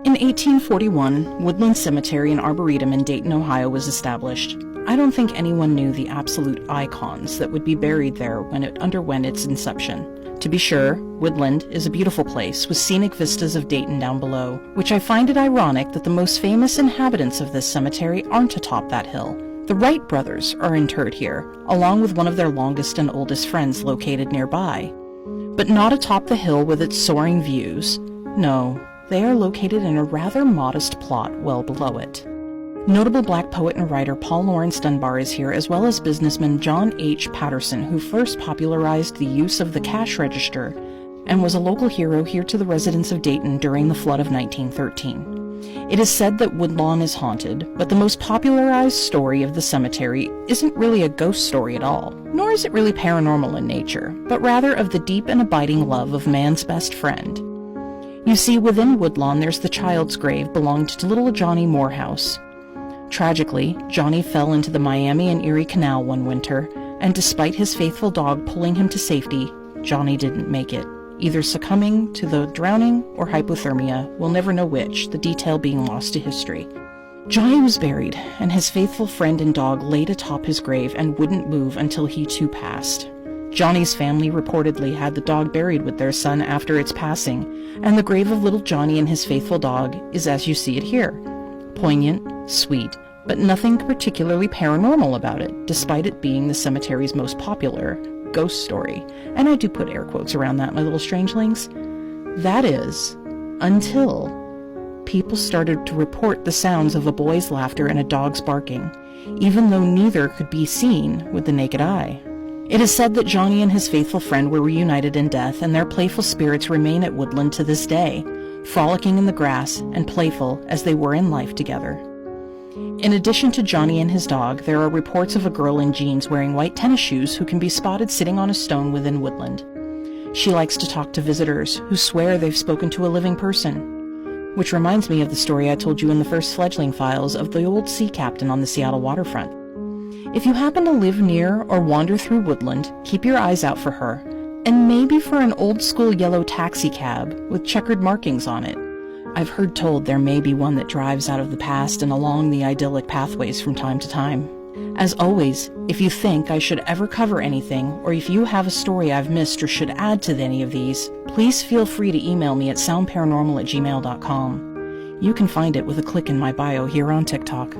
In 1841, Woodland Cemetery and Arboretum in Dayton, Ohio was established. I don't think anyone knew the absolute icons that would be buried there when it underwent its inception. To be sure, Woodland is a beautiful place with scenic vistas of Dayton down below, which I find it ironic that the most famous inhabitants of this cemetery aren't atop that hill. The Wright brothers are interred here, along with one of their longest and oldest friends located nearby. But not atop the hill with its soaring views. No, they are located in a rather modest plot well below it. Notable Black poet and writer Paul Laurence Dunbar is here, as well as businessman John H. Patterson, who first popularized the use of the cash register and was a local hero here to the residents of Dayton during the flood of 1913. It is said that Woodlawn is haunted, but the most popularized story of the cemetery isn't really a ghost story at all, nor is it really paranormal in nature, but rather of the deep and abiding love of man's best friend. You see, within Woodlawn there's the child's grave belonged to little Johnny Morehouse. Tragically, Johnny fell into the Miami and Erie Canal one winter, and despite his faithful dog pulling him to safety, Johnny didn't make it, either succumbing to the drowning or hypothermia, we'll never know which, the detail being lost to history. Johnny was buried, and his faithful friend and dog laid atop his grave and wouldn't move until he too passed. Johnny's family reportedly had the dog buried with their son after its passing, and the grave of little Johnny and his faithful dog is as you see it here. Poignant, sweet, but nothing particularly paranormal about it, despite it being the cemetery's most popular ghost story. And I do put air quotes around that, my little strangelings. That is, until people started to report the sounds of a boy's laughter and a dog's barking, even though neither could be seen with the naked eye. It is said that Johnny and his faithful friend were reunited in death, and their playful spirits remain at Woodland to this day, frolicking in the grass and playful as they were in life together. In addition to Johnny and his dog, there are reports of a girl in jeans wearing white tennis shoes who can be spotted sitting on a stone within Woodland. She likes to talk to visitors who swear they've spoken to a living person, which reminds me of the story I told you in the first Fledgling Files of the old sea captain on the Seattle waterfront. If you happen to live near or wander through Woodland, keep your eyes out for her, and maybe for an old-school yellow taxi cab with checkered markings on it. I've heard told there may be one that drives out of the past and along the idyllic pathways from time to time. As always, if you think I should ever cover anything, or if you have a story I've missed or should add to any of these, please feel free to email me at soundparanormal@gmail.com. You can find it with a click in my bio here on TikTok.